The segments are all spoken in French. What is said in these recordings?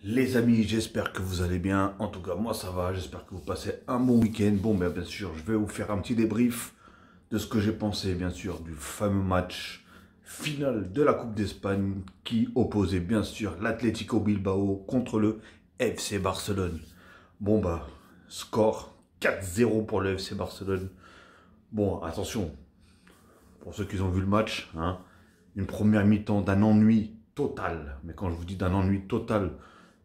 Les amis, j'espère que vous allez bien. En tout cas, moi ça va. J'espère que vous passez un bon week-end. Bon, bien sûr, je vais vous faire un petit débrief de ce que j'ai pensé, bien sûr, du fameux match final de la Coupe d'Espagne qui opposait, bien sûr, l'Atlético Bilbao contre le FC Barcelone. Bon, score 4-0 pour le FC Barcelone. Bon, attention, pour ceux qui ont vu le match, hein, une première mi-temps d'un ennui total. Mais quand je vous dis d'un ennui total,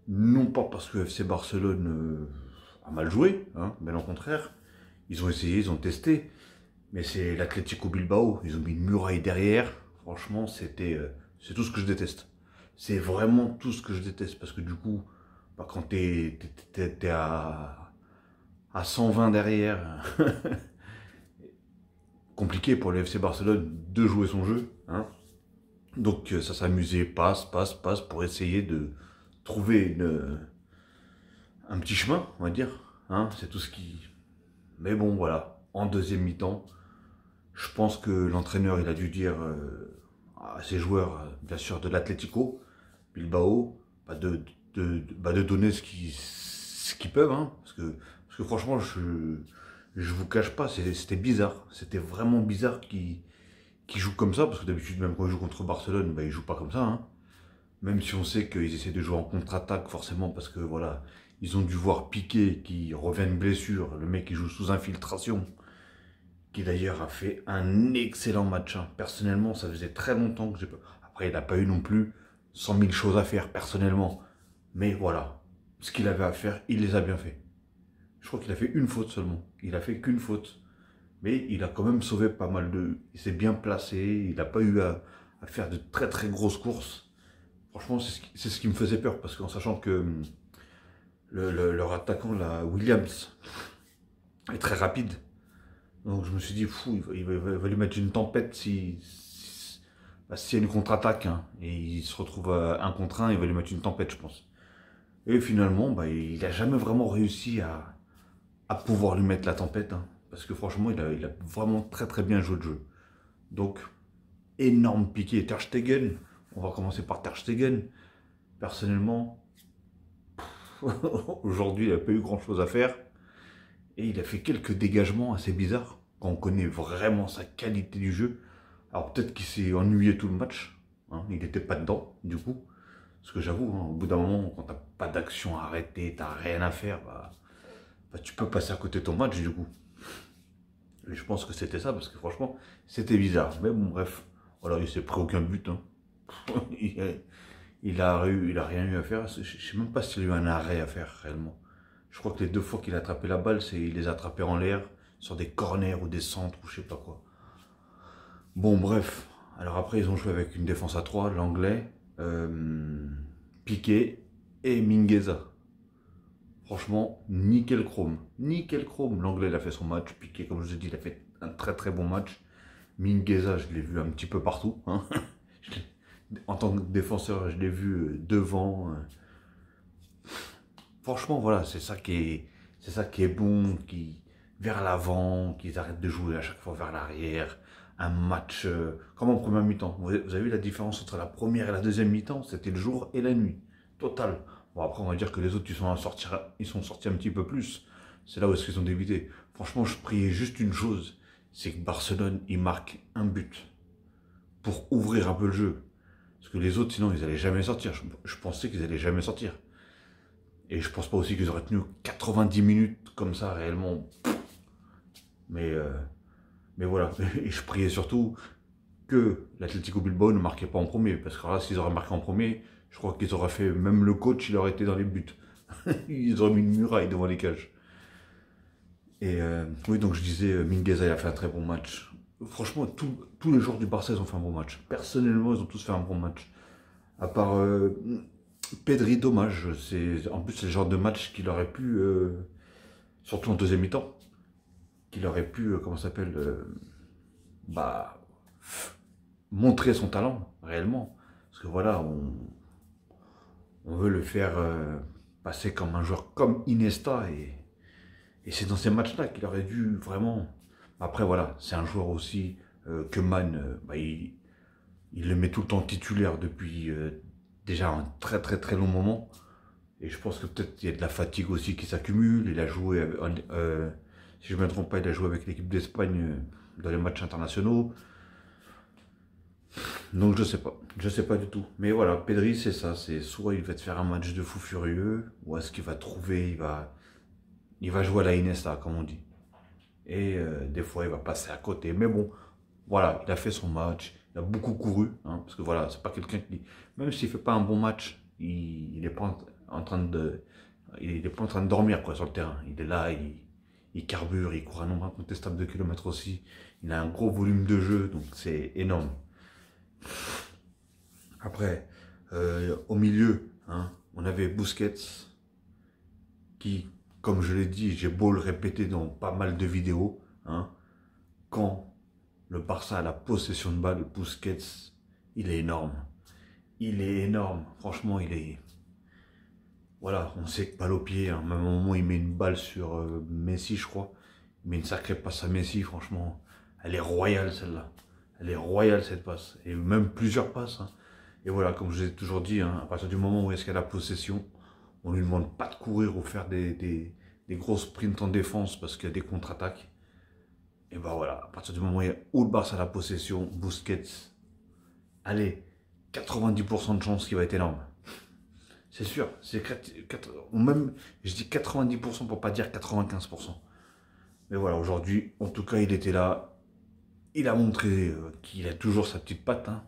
non pas parce que FC Barcelone a mal joué, hein, mais au contraire, ils ont essayé, ils ont testé, mais c'est l'Atlético Bilbao, ils ont mis une muraille derrière, franchement c'est tout ce que je déteste. C'est vraiment tout ce que je déteste, parce que du coup, quand t'es à 120 derrière, compliqué pour le FC Barcelone de jouer son jeu, hein. Donc ça s'amusait, passe, pour essayer de trouver un petit chemin, on va dire. Hein, c'est tout ce qui... Mais bon, voilà. En deuxième mi-temps, je pense que l'entraîneur, il a dû dire à ses joueurs, bien sûr, de l'Atlético, Bilbao, de donner ce qu'ils peuvent. Hein, parce que franchement, je vous cache pas, c'était bizarre. C'était vraiment bizarre qu'ils jouent comme ça, parce que d'habitude, même quand ils jouent contre Barcelone, ils jouent pas comme ça. Hein. Même si on sait qu'ils essaient de jouer en contre-attaque, forcément, parce que voilà, ils ont dû voir Piqué qui revient de blessure, le mec qui joue sous infiltration, qui d'ailleurs a fait un excellent match. Hein. Personnellement, ça faisait très longtemps que j'ai pas... Après, il n'a pas eu non plus 100 000 choses à faire, personnellement. Mais voilà, ce qu'il avait à faire, il les a bien fait. Je crois qu'il a fait une faute seulement. Il a fait qu'une faute. Mais il a quand même sauvé pas mal de... Il s'est bien placé, il n'a pas eu à faire de très très grosses courses. Franchement, c'est ce qui me faisait peur, parce qu'en sachant que leur attaquant, là, Williams, est très rapide. Donc je me suis dit, fou, il va lui mettre une tempête s'il y a une contre-attaque, hein, et il se retrouve à 1 contre 1, il va lui mettre une tempête, je pense. Et finalement, il n'a jamais vraiment réussi à pouvoir lui mettre la tempête, hein, parce que franchement, il a vraiment très très bien joué le jeu. Donc, énorme piqué. Ter Stegen, on va commencer par Ter Stegen. Personnellement, aujourd'hui, il n'a pas eu grand chose à faire. Et il a fait quelques dégagements assez bizarres, quand on connaît vraiment sa qualité du jeu. Alors peut-être qu'il s'est ennuyé tout le match, hein, il n'était pas dedans, du coup. Parce que j'avoue, hein, au bout d'un moment, quand t'as pas d'action arrêtée, t'as rien à faire, tu peux passer à côté de ton match, du coup. Et je pense que c'était ça, parce que franchement, c'était bizarre. Mais bon, bref, voilà, il s'est pris aucun but. Hein. il a rien eu à faire. Je sais même pas s'il a eu un arrêt à faire, réellement. Je crois que les 2 fois qu'il a attrapé la balle, il les a attrapés en l'air, sur des corners ou des centres ou je sais pas quoi. Bon, bref. Alors après, ils ont joué avec une défense à 3, l'anglais, Piqué et Mingueza. Franchement, nickel chrome. Nickel chrome. L'anglais, il a fait son match. Piqué, comme je vous ai dit, il a fait un très très bon match. Mingueza, je l'ai vu un petit peu partout. Hein. En tant que défenseur, je l'ai vu devant. Franchement, voilà, c'est ça qui est bon, vers l'avant, qu'ils arrêtent de jouer à chaque fois vers l'arrière. Un match comme en première mi-temps. Vous avez vu la différence entre la première et la deuxième mi-temps? C'était le jour et la nuit. Total. Bon, après, on va dire que les autres, ils sont sortis un petit peu plus. C'est là où est-ce qu'ils ont débuté. Franchement, je priais juste une chose, c'est que Barcelone, il marque un but pour ouvrir un peu le jeu. Parce que les autres, sinon, ils n'allaient jamais sortir. Je pensais qu'ils n'allaient jamais sortir. Et je pense pas aussi qu'ils auraient tenu 90 minutes comme ça, réellement. Mais voilà. Et je priais surtout que l'Atlético Bilbao ne marquait pas en premier. Parce que là, s'ils auraient marqué en premier, je crois qu'ils auraient fait... Même le coach, il aurait été dans les buts. Ils auraient mis une muraille devant les cages. Et oui, donc je disais, Mingueza, il a fait un très bon match. Franchement, tous les joueurs du Barça, ils ont fait un bon match. Personnellement, ils ont tous fait un bon match. À part... Pedri, dommage. En plus, c'est le genre de match qu'il aurait pu, surtout en deuxième mi-temps, qu'il aurait pu, comment ça s'appelle, montrer son talent, réellement. Parce que voilà, on veut le faire passer comme un joueur comme Iniesta, et c'est dans ces matchs-là qu'il aurait dû vraiment... Après, voilà, c'est un joueur aussi que Man, il le met tout le temps titulaire depuis déjà un très très très long moment. Et je pense que peut-être il y a de la fatigue aussi qui s'accumule. Il a joué, si je ne me trompe pas, il a joué avec l'équipe d'Espagne dans les matchs internationaux. Donc je sais pas du tout. Mais voilà, Pedri c'est ça, c'est soit il va te faire un match de fou furieux, ou est-ce qu'il va trouver, il va jouer à la Iniesta comme on dit. Et des fois il va passer à côté. Mais bon, voilà, il a fait son match, il a beaucoup couru, hein, parce que voilà, c'est pas quelqu'un qui, même s'il fait pas un bon match, il est pas en train de, il est pas en train de dormir quoi sur le terrain. Il est là, il carbure, il court un nombre incontestable de kilomètres aussi. Il a un gros volume de jeu, donc c'est énorme. Après, au milieu, hein, on avait Busquets qui, comme je l'ai dit, j'ai beau le répéter dans pas mal de vidéos, hein, quand le Barça a la possession de balle, Busquets, il est énorme. Il est énorme. Franchement, il est... Voilà, on sait que balle au pied, hein, même à un moment, il met une balle sur Messi, je crois. Il met une sacrée passe à Messi, franchement. Elle est royale, celle-là. Elle est royale, cette passe. Et même plusieurs passes, hein. Et voilà, comme je l'ai toujours dit, hein, à partir du moment où est-ce qu'elle a la possession, on ne lui demande pas de courir ou faire des gros sprints en défense parce qu'il y a des contre-attaques. Et ben voilà, à partir du moment où le Barça a la possession, Busquets, allez, 90% de chance qu'il va être énorme. C'est sûr, même, je dis 90% pour pas dire 95%. Mais voilà, aujourd'hui, en tout cas, il était là. Il a montré qu'il a toujours sa petite patte, hein,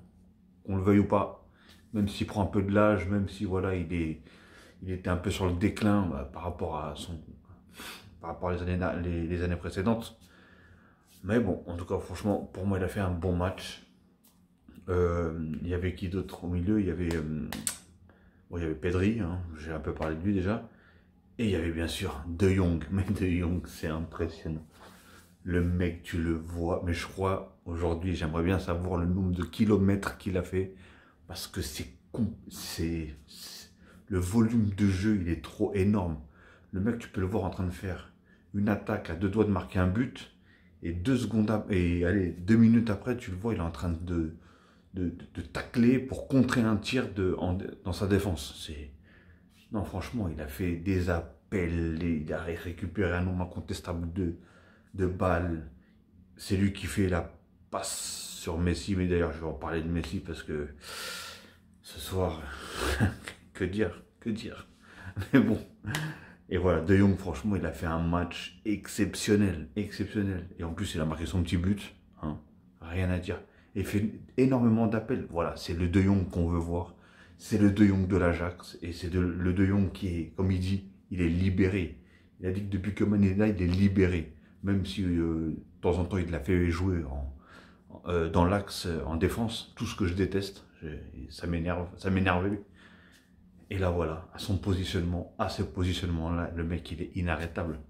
qu'on le veuille ou pas. Même s'il prend un peu de l'âge, même si voilà, il était un peu sur le déclin par rapport à les années précédentes. Mais bon, en tout cas, franchement, pour moi, il a fait un bon match. Il y avait qui d'autre au milieu? Il y avait Pedri, hein, j'ai un peu parlé de lui déjà. Et il y avait bien sûr De Jong. Mais De Jong, c'est impressionnant. Le mec, tu le vois. Mais je crois, aujourd'hui, j'aimerais bien savoir le nombre de kilomètres qu'il a fait. Parce que le volume de jeu, il est trop énorme. Le mec, tu peux le voir en train de faire une attaque à 2 doigts de marquer un but. Et 2 minutes après, tu le vois, il est en train de tacler pour contrer un tir dans sa défense. Non, franchement, il a fait des appels, il a récupéré un nombre incontestable de balles. C'est lui qui fait la passe sur Messi, mais d'ailleurs, je vais en parler de Messi parce que ce soir, que dire. Mais bon, et voilà, De Jong, franchement, il a fait un match exceptionnel. Et en plus, il a marqué son petit but, hein, rien à dire. Il fait énormément d'appels. Voilà, c'est le De Jong qu'on veut voir. C'est le De Jong de l'Ajax. Et c'est le De Jong qui est, comme il dit, il est libéré. Il a dit que depuis que Man est là, il est libéré. Même si de temps en temps, il l'a fait jouer dans l'axe en défense. Tout ce que je déteste. Ça m'énerve. Et là, voilà, à ce positionnement-là, le mec, il est inarrêtable.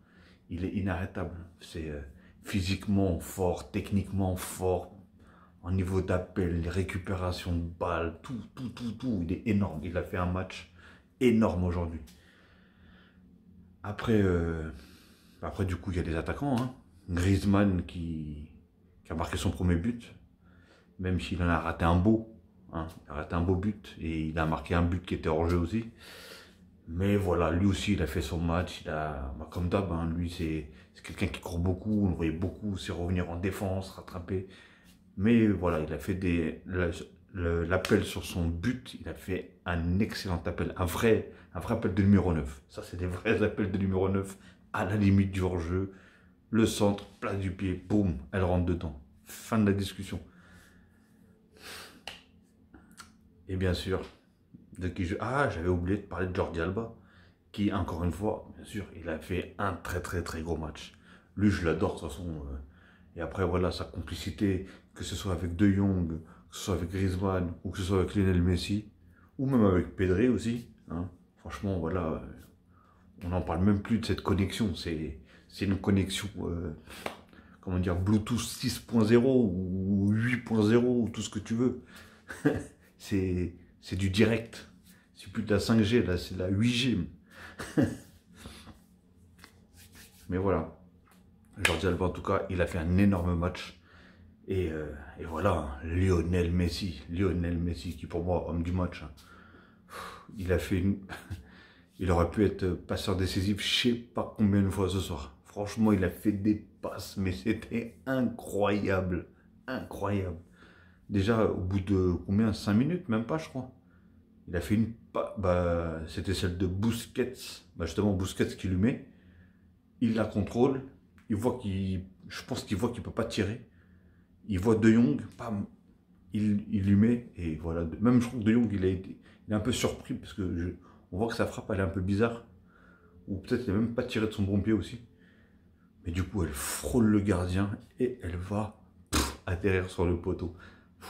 Il est inarrêtable. C'est physiquement fort, techniquement fort, en niveau d'appel, les récupérations de balles, tout. Il est énorme. Il a fait un match énorme aujourd'hui. Après, du coup, il y a des attaquants, hein. Griezmann qui a marqué son premier but, même s'il en a raté un beau. Hein, il a raté un beau but et il a marqué un but qui était hors jeu aussi. Mais voilà, lui aussi, il a fait son match. Comme d'hab, hein, lui, c'est quelqu'un qui court beaucoup. On le voyait beaucoup, c'est revenir en défense, rattraper. Mais voilà, il a fait l'appel sur son but. Il a fait un excellent appel, un vrai appel de numéro 9. Ça, c'est des vrais appels de numéro 9 à la limite du hors-jeu. Le centre, place du pied, boum, elle rentre dedans. Fin de la discussion. Et bien sûr, j'avais oublié de parler de Jordi Alba, qui, encore une fois, bien sûr, il a fait un très gros match. Lui, je l'adore, de toute façon. Et après, voilà, sa complicité, que ce soit avec De Jong, que ce soit avec Griezmann, ou que ce soit avec Lionel Messi, ou même avec Pedri aussi. Hein. Franchement, voilà, on n'en parle même plus de cette connexion. C'est une connexion, comment dire, Bluetooth 6.0 ou 8.0, ou tout ce que tu veux. C'est du direct. C'est plus de la 5G, là, c'est de la 8G. Mais voilà. Jordi Alba, en tout cas, il a fait un énorme match. Et voilà, Lionel Messi, qui pour moi, homme du match, hein. Il a fait Il aurait pu être passeur décisif, je sais pas combien de fois ce soir. Franchement, il a fait des passes, mais c'était incroyable. Incroyable. Déjà, au bout de combien? 5 minutes, même pas, je crois. Il a fait une passe. Bah, c'était celle de Busquets. Bah, justement, Busquets qui lui met. Il la contrôle. Il voit qu'il. Je pense qu'il voit qu'il peut pas tirer. Il voit De Jong, bam, il lui met. Et voilà. Même, je crois que De Jong, il est un peu surpris parce que on voit que sa frappe, elle est un peu bizarre. Ou peut-être qu'il n'a même pas tiré de son bon pied aussi. Mais du coup, elle frôle le gardien et elle va atterrir sur le poteau.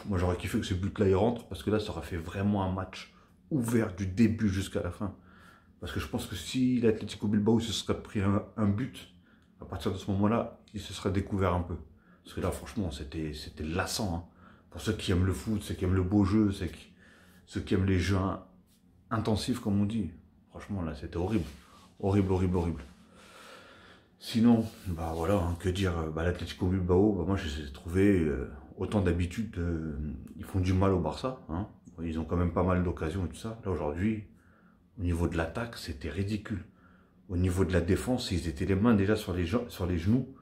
Moi, j'aurais kiffé que ce but-là, il rentre, parce que là, ça aurait fait vraiment un match ouvert du début jusqu'à la fin. Parce que je pense que si l'Atlético Bilbao se serait pris un but, à partir de ce moment-là, il se serait découvert un peu. Parce que là, franchement, c'était lassant. Hein. Pour ceux qui aiment le foot, ceux qui aiment le beau jeu, ceux qui aiment les jeux intensifs, comme on dit. Franchement, là, c'était horrible. Horrible, horrible, horrible. Sinon, bah voilà, hein, que dire, bah, l'Atlético Bilbao, bah, moi je les ai trouvés, autant d'habitude, ils font du mal au Barça, hein. Ils ont quand même pas mal d'occasions et tout ça. Là aujourd'hui, au niveau de l'attaque, c'était ridicule. Au niveau de la défense, ils étaient les mains déjà sur les genoux,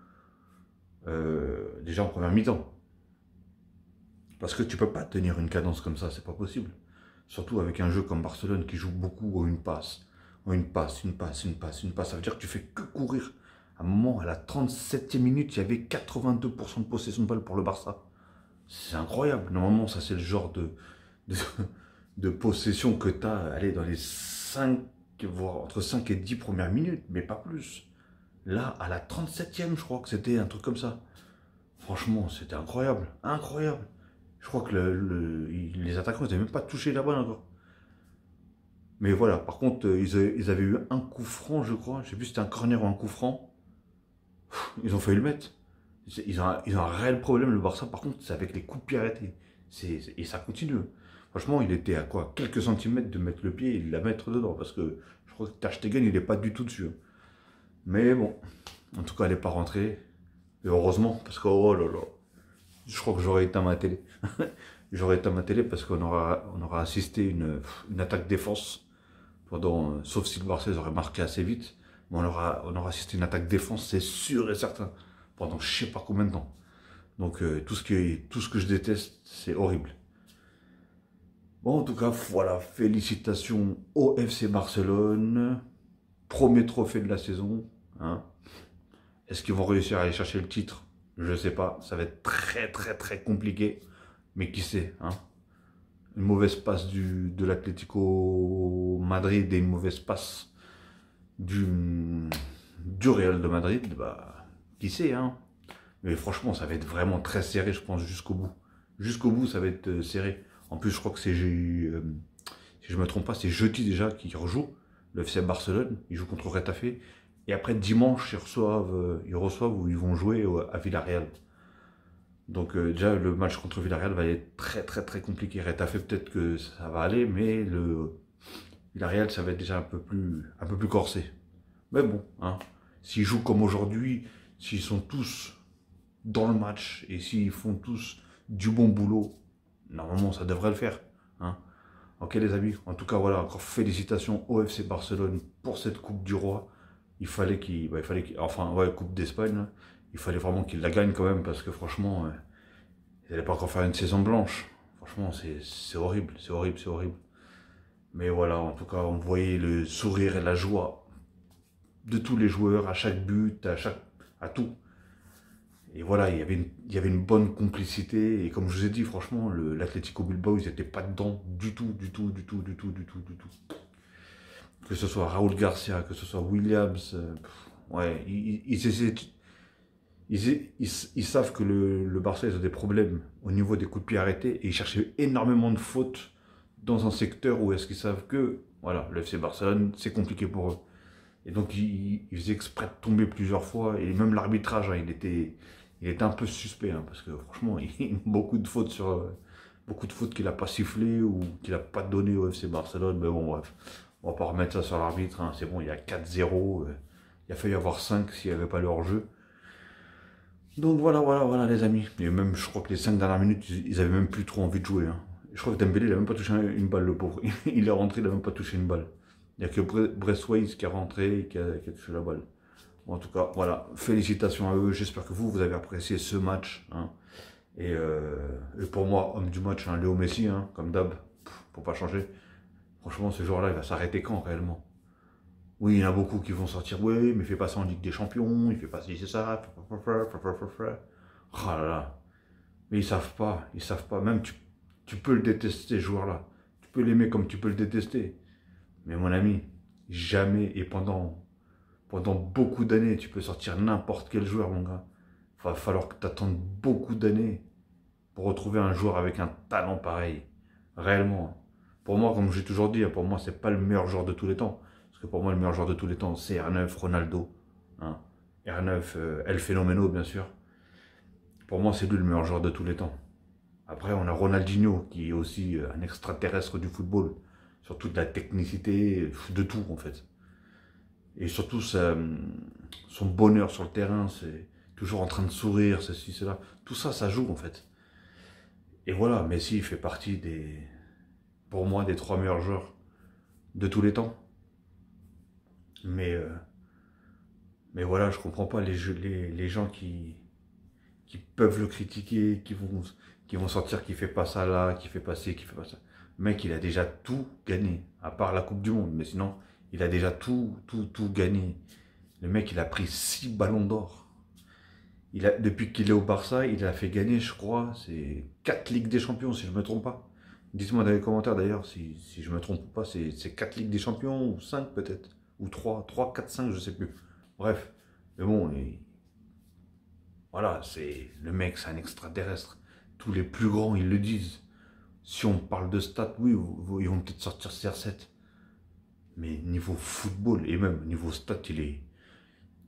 déjà en première mi-temps. Parce que tu peux pas tenir une cadence comme ça, c'est pas possible. Surtout avec un jeu comme Barcelone qui joue beaucoup en une passe. En une passe, une passe, une passe, une passe. Ça veut dire que tu fais que courir. À un moment, à la 37e minute, il y avait 82% de possession de balle pour le Barça. C'est incroyable. Normalement, ça c'est le genre de, de possession que tu as allez, dans les 5, voire entre 5 et 10 premières minutes, mais pas plus. Là, à la 37e, je crois que c'était un truc comme ça. Franchement, c'était incroyable. Incroyable. Je crois que les attaquants n'avaient même pas touché la balle encore. Mais voilà, par contre, ils avaient eu un coup franc, je crois. Je sais plus si c'était un corner ou un coup franc. Ils ont failli le mettre. Ils ont un réel problème, le Barça, par contre, c'est avec les coups de pied arrêtés. Et ça continue. Franchement, il était à quoi? Quelques centimètres de mettre le pied et de la mettre dedans. Parce que je crois que Ter Stegen, il n'est pas du tout dessus. Mais bon, en tout cas, elle n'est pas rentrée. Et heureusement, parce que oh là là, je crois que j'aurais éteint ma télé. J'aurais éteint ma télé parce qu'on aura assisté une attaque-défense. Sauf si le Barça aurait marqué assez vite. Mais on aura assisté à une attaque-défense, c'est sûr et certain. Pendant je sais pas combien de temps. Donc tout ce que je déteste, c'est horrible. Bon, en tout cas, voilà, félicitations au FC Barcelone. Premier trophée de la saison. Hein. Est-ce qu'ils vont réussir à aller chercher le titre? Je ne sais pas. Ça va être très très très compliqué. Mais qui sait, hein. Une mauvaise passe de l'Atlético Madrid et une mauvaise passe du Real de Madrid, bah, qui sait, hein. Mais franchement, ça va être vraiment très serré, je pense, jusqu'au bout. Jusqu'au bout, ça va être serré. En plus, je crois que c'est, si je ne me trompe pas, c'est jeudi déjà qui rejoue, le FC Barcelone. Ils jouent contre Retafe. Et après, dimanche, ils reçoivent ou ils vont jouer à Villarreal. Donc déjà, le match contre Villarreal va être très très très compliqué. Retafe, peut-être que ça va aller, mais le Villarreal, ça va être déjà un peu plus corsé. Mais bon, hein, s'ils jouent comme aujourd'hui, s'ils sont tous dans le match et s'ils font tous du bon boulot, normalement ça devrait le faire. Hein. Ok les amis, en tout cas voilà, encore félicitations au FC Barcelone pour cette Coupe du Roi. Il fallait enfin ouais, Coupe d'Espagne, il fallait vraiment qu'il la gagne quand même parce que franchement, ils n'allaient pas encore faire une saison blanche. Franchement, c'est horrible, c'est horrible, c'est horrible. Mais voilà, en tout cas, on voyait le sourire et la joie de tous les joueurs à chaque but, à tout. Et voilà, il y avait une bonne complicité. Et comme je vous ai dit, franchement, l'Atlético Bilbao, ils n'étaient pas dedans du tout, du tout, du tout, du tout, du tout, du tout. Que ce soit Raúl Garcia, que ce soit Williams, ouais, ils savent que le Barça, ils ont des problèmes au niveau des coups de pied arrêtés. Et ils cherchaient énormément de fautes dans un secteur où est-ce qu'ils savent que, voilà, le FC Barcelone, c'est compliqué pour eux. Et donc, ils faisaient exprès de tomber plusieurs fois. Et même l'arbitrage, hein, il était un peu suspect. Hein, parce que franchement, il y a beaucoup de fautes qu'il n'a pas sifflé ou qu'il n'a pas donné au FC Barcelone. Mais bon, bref, on va pas remettre ça sur l'arbitre. Hein, c'est bon, il y a 4-0. Il a failli y avoir 5 s'il n'y avait pas le hors-jeu. Donc voilà les amis. Et même, je crois que les 5 dernières minutes, ils avaient même plus trop envie de jouer. Hein. Je crois que Dembélé, il n'a même pas touché une balle, le pauvre. Il est rentré, il n'a même pas touché une balle. Il n'y a que Bressways qui est rentré et qui a touché la balle. Bon, en tout cas, voilà, félicitations à eux. J'espère que vous avez apprécié ce match. Hein. Et pour moi, homme du match, hein, Léo Messi, hein, comme d'hab, pour pas changer. Franchement, ce joueur-là, il va s'arrêter quand réellement? Oui, il y en a beaucoup qui vont sortir, oui, mais il fait pas ça en Ligue des Champions, il fait pas ci, c'est ça. Oh là là. Mais ils savent pas. Même tu peux le détester, ce joueur-là. Tu peux l'aimer comme tu peux le détester. Mais mon ami, jamais et pendant beaucoup d'années, tu peux sortir n'importe quel joueur, mon gars. Il va falloir que tu attendes beaucoup d'années pour retrouver un joueur avec un talent pareil. Réellement. Pour moi, comme j'ai toujours dit, pour moi, c'est pas le meilleur joueur de tous les temps. Parce que pour moi, le meilleur joueur de tous les temps, c'est R9, Ronaldo. Hein. R9, El Fenomeno, bien sûr. Pour moi, c'est lui le meilleur joueur de tous les temps. Après, on a Ronaldinho, qui est aussi un extraterrestre du football. Sur toute la technicité, de tout, en fait. Et surtout, son bonheur sur le terrain, c'est toujours en train de sourire, ceci, cela. Tout ça, ça joue, en fait. Et voilà, Messi fait partie pour moi, des 3 meilleurs joueurs de tous les temps. Mais voilà, je comprends pas les gens qui peuvent le critiquer, qui vont sortir qu'il fait pas ça là, qu'il fait pas ci, qu'il fait pas ça. Le mec, il a déjà tout gagné, à part la Coupe du Monde. Mais sinon, il a déjà tout gagné. Le mec, il a pris 6 ballons d'or. Depuis qu'il est au Barça, il a fait gagner, je crois, c'est 4 Ligues des Champions, si je ne me trompe pas. Dites-moi dans les commentaires d'ailleurs si je me trompe pas, c'est 4 Ligues des Champions ou 5 peut-être, ou 3, 4, 5, je sais plus. Bref, mais bon, voilà, le mec, c'est un extraterrestre. Tous les plus grands, ils le disent. Si on parle de stats, oui, ils vont peut-être sortir CR7. Mais niveau football, et même niveau stats,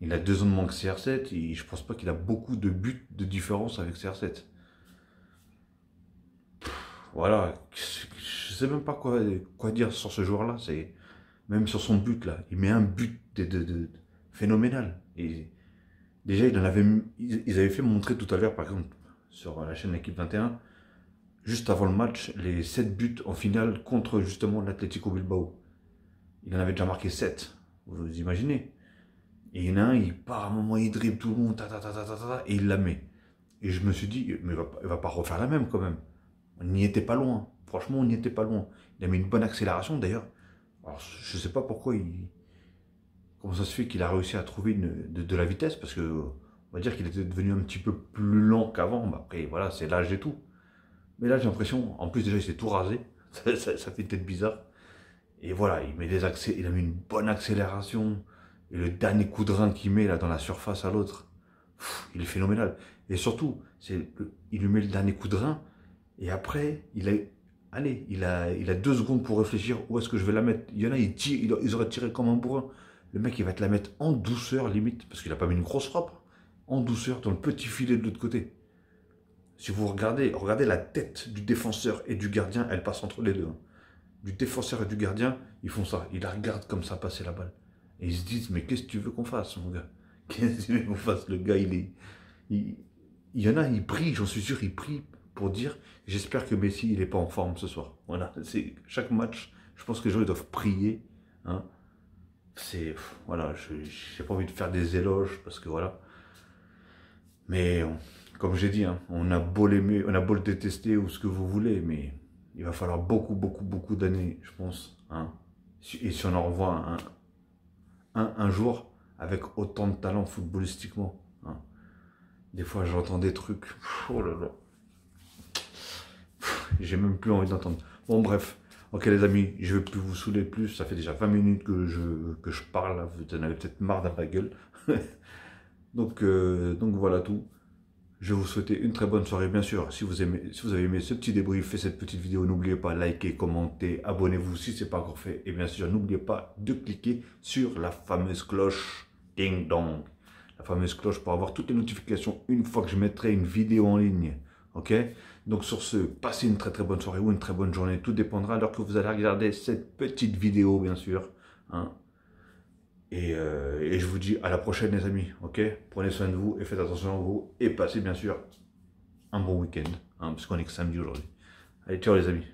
il a 2 ans de moins que CR7, et je pense pas qu'il a beaucoup de buts de différence avec CR7. Voilà, je sais même pas quoi dire sur ce joueur-là. Même sur son but là, il met un but phénoménal. Et déjà, ils avaient fait montrer tout à l'heure, par exemple, sur la chaîne L'équipe 21, juste avant le match, les 7 buts en finale contre justement l'Atlético Bilbao. Il en avait déjà marqué 7, vous imaginez. Et il y en a un, il part à un moment, il dribble tout le monde, et il la met. Et je me suis dit, mais il va pas refaire la même quand même. On n'y était pas loin. Franchement, on n'y était pas loin. Il a mis une bonne accélération d'ailleurs. Alors, je ne sais pas pourquoi comment ça se fait qu'il a réussi à trouver de la vitesse, parce que on va dire qu'il était devenu un petit peu plus lent qu'avant. Bah, après, voilà, c'est l'âge et tout. Mais là, j'ai l'impression, en plus déjà, il s'est tout rasé. Ça fait peut-être bizarre. Et voilà, il a mis une bonne accélération. Et le dernier coup de rein qu'il met là dans la surface à l'autre, il est phénoménal. Et surtout, il lui met le dernier coup de rein. Et après, il a 2 secondes pour réfléchir où est-ce que je vais la mettre. Il y en a, ils auraient tiré comme un bourrin. Le mec, il va te la mettre en douceur, limite, parce qu'il n'a pas mis une grosse frappe. En douceur, dans le petit filet de l'autre côté. Si vous regardez la tête du défenseur et du gardien, elle passe entre les deux. Hein. Du défenseur et du gardien, ils font ça. Ils la regardent comme ça passer la balle. Et ils se disent, mais qu'est-ce que tu veux qu'on fasse, mon gars? Qu'est-ce que tu veux qu'on fasse? Le gars, il y en a, il prie, j'en suis sûr, il prie pour dire, j'espère que Messi, il n'est pas en forme ce soir. Voilà, c'est chaque match, je pense que les gens ils doivent prier. Hein. Voilà, je n'ai pas envie de faire des éloges, parce que voilà. Mais, comme j'ai dit, hein, on a beau l'aimer, on a beau le détester, ou ce que vous voulez, mais il va falloir beaucoup d'années, je pense. Hein. Et si on en revoit un jour avec autant de talent footballistiquement. Hein. Des fois, j'entends des trucs. Oh là là. J'ai même plus envie d'entendre. Bon, bref. Ok, les amis, je ne vais plus vous saouler plus. Ça fait déjà 20 minutes que je parle. Là. Vous en avez peut-être marre dans ma gueule. donc voilà tout. Je vais vous souhaiter une très bonne soirée, bien sûr. Si vous avez aimé ce petit débrief et cette petite vidéo, n'oubliez pas de liker, commenter, abonnez-vous si ce n'est pas encore fait. Et bien sûr, n'oubliez pas de cliquer sur la fameuse cloche. Ding dong. La fameuse cloche pour avoir toutes les notifications une fois que je mettrai une vidéo en ligne. Ok? Donc sur ce, passez une très bonne soirée ou une très bonne journée. Tout dépendra alors que vous allez regarder cette petite vidéo, bien sûr. Hein? Et je vous dis à la prochaine, les amis. Ok? Prenez soin de vous et faites attention à vous. Et passez, bien sûr, un bon week-end. Hein, parce qu'on est que samedi aujourd'hui. Allez, ciao les amis.